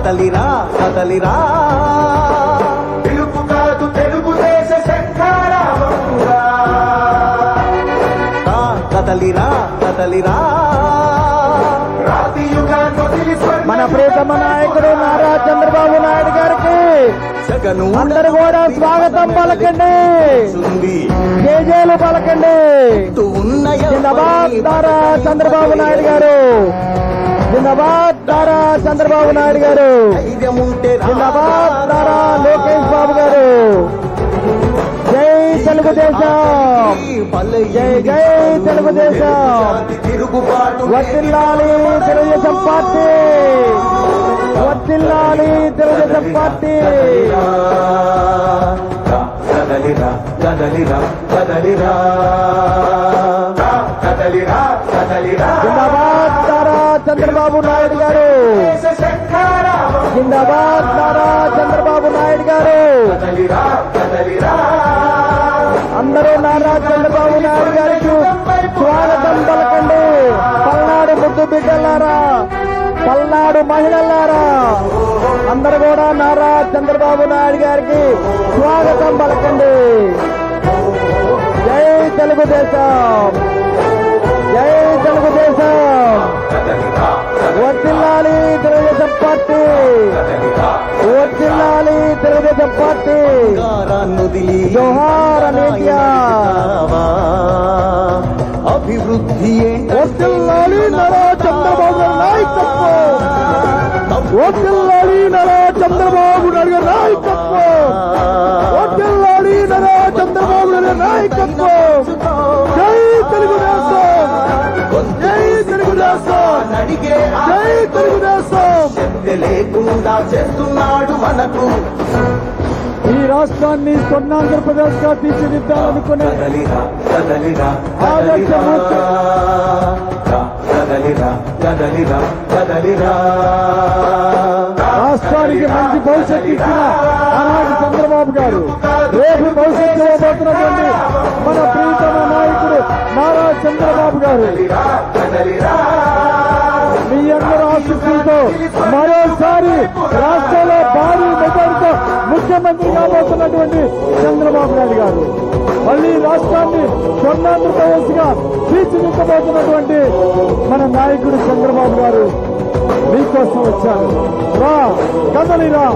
కదలిరా కదలిరా పిలుపు కాదు తెలుగుదేశ శంఖారావంగా కదలిరా కదలిరా మన ప్రియతమ నాయకుడు నారా చంద్రబాబు నాయుడు గారికి అందరూ కూడా స్వాగతం పలకండి, జేజేలు పలకండి. జిందాబాద్ నారా చంద్రబాబు నాయుడు గారు, జిందాబాద్ నారా చంద్రబాబు నాయుడు గారు, జిందాబాద్ నారా లోకేష్ బాబు గారు. జై తెలుగుదేశం, జై జై తెలుగుదేశం. వర్ధిల్లాలి తెలుగుదేశం పార్టీ, వర్ధిల్లాలి తెలుగుదేశం పార్టీ. కదలిరా కదలిరా కదలిరా కదలిరా కదలిరా. జిందాబాద్ నారా చంద్రబాబు నాయుడు గారు, జిందాబాద్ నారా చంద్రబాబు నాయుడు గారు. అందరూ నారా చంద్రబాబు నాయుడు గారికి స్వాగతం పలకండి. పల్నాడు ముద్దు బిడ్డలారా, పల్నాడు మహిళలారా, అందరూ కూడా నారా చంద్రబాబు నాయుడు గారికి స్వాగతం పలకండి. జై తెలుగుదేశం, జై తెలుగుదేశం. వర్ధిల్లాలి తెలుగుదేశం పార్టీ, వర్ధిల్లాలి తెలుగుదేశం పార్టీ. జోహార్ ఎన్టీఆర్. అభివృద్ధి వర్ధిల్లాలి నారా చంద్రబాబు నాయకత్వం, వర్ధిల్లాలి నారా చంద్రబాబు నాయుడు నాయకత్వం, వర్ధిల్లాలి నారా చంద్రబాబు నాయుడు నాయకత్వం. జై తెలుగుదేశం, జై తెలుగుదేశం, జై తెలుగుదేశం. లేకుండా చేస్తున్నాడు మనకు. ఈ రాష్ట్రాన్ని స్వర్ణాంధ్రప్రదేశ్ గా తీర్చిదిద్దాలనుకునే ఆదర్శమూర్తి రాష్ట్రానికి మంచి భవిష్యత్తు ఇచ్చిన ఆనాటి చంద్రబాబు గారు, రేపు భవిష్యత్తు ఇవ్వబోతున్నటువంటి మన ప్రియతమ నాయకుడు నారా చంద్రబాబు గారు. మీ అందరూ ఆశీస్సులతో మరోసారి రాష్ట్రంలో భారీ మెజారిటీతో ముఖ్యమంత్రి కాబోతున్నటువంటి చంద్రబాబు నాయుడు గారు, మళ్లీ రాష్ట్రాన్ని స్వర్ణాంధ్రప్రదేశ్ గా తీర్చిదిద్దబోతున్నటువంటి మన నాయకుడు చంద్రబాబు గారు మీకోసం వచ్చారు. రా కదలిరా.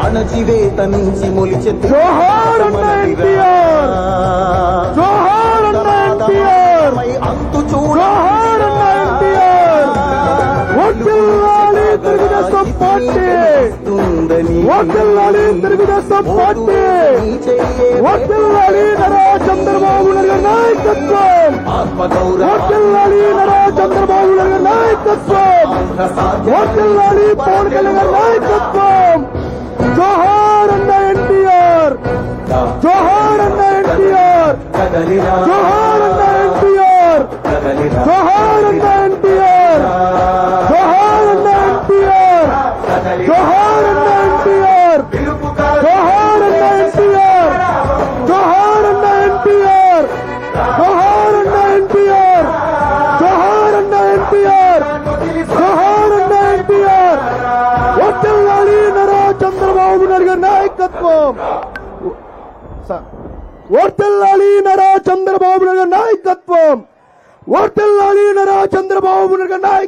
అణచివేత నుంచి మొలిచె జోహార్ అన్న ఎన్టీఆర్, జోహార్ అన్న ఎన్టీఆర్, అంతు చూడ. జోహార్ అన్న ఎన్టీఆర్. వర్ధిల్లాలి తెలుగుదేశం పార్టీ, వర్ధిల్లాలి తెలుగుదేశం పార్టీ, వర్ధిల్లాలి నారా చంద్రబాబు నాయుడు నాయకత్వం, వర్ధిల్లాలి నారా చంద్రబాబు నాయుడు నాయకత్వం, వర్ధిల్లాలి పవన్ కళ్యాణ్ నాయకత్వం. జోహార్ అన్న ఎన్టీఆర్, జోహార్ అన్న ఎన్టీఆర్, జోహార్ అన్న ఎన్టీఆర్, జోహార్ అన్న ఎన్టీఆర్, జోహార్ అన్న ఎన్టీఆర్, జోహార్ అన్న ఎన్టీఆర్, జోహార్ అన్న ఎన్టీఆర్, జోహార్ అన్న ఎన్టీఆర్, జోహార్ అన్న ఎన్టీఆర్, జోహార్ అన్న ఎన్టీఆర్, జోహార్ అన్న ఎన్టీఆర్. వర్ధిల్లాలి నారా చంద్రబాబు నాయుడు నాయకత్వం, వర్ధిల్లాలి నారా చంద్రబాబు నాయుడు నాయకత్వం, వర్ధిల్లాలి నారా చంద్రబాబు నాయుడు నాయకత్వం.